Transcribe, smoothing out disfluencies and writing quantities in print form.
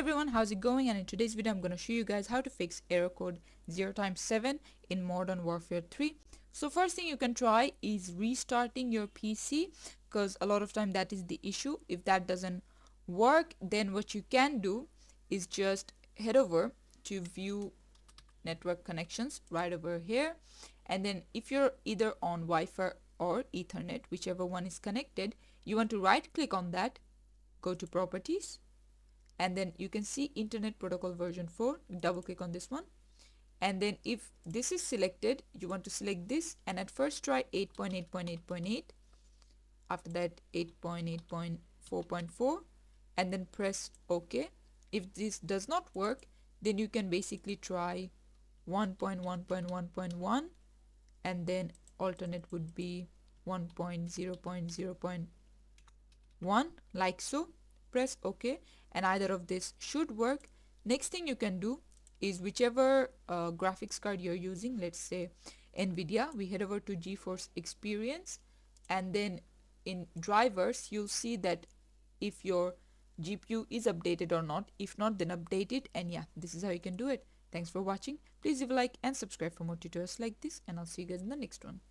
everyone, how's it going? And in today's video I'm going to show you guys how to fix error code 0 times 7 in Modern Warfare 3. So first thing you can try is restarting your PC, because a lot of time that is the issue. If that doesn't work, then what you can do is just head over to view network connections right over here, and then if you're either on Wi-Fi or Ethernet, whichever one is connected, you want to right click on that, go to properties, and then you can see Internet Protocol version 4. Double click on this one, and then if this is selected, you want to select this, and at first try 8.8.8.8, after that 8.8.4.4, and then press OK. If this does not work, then you can basically try 1.1.1.1, and then alternate would be 1.0.0.1, like so. Press OK, and either of this should work. Next thing you can do is whichever graphics card you're using, let's say Nvidia, we head over to GeForce Experience, and then in drivers you'll see that if your GPU is updated or not. If not, then update it, and yeah, this is how you can do it. Thanks for watching. Please leave a like and subscribe for more tutorials like this, and I'll see you guys in the next one.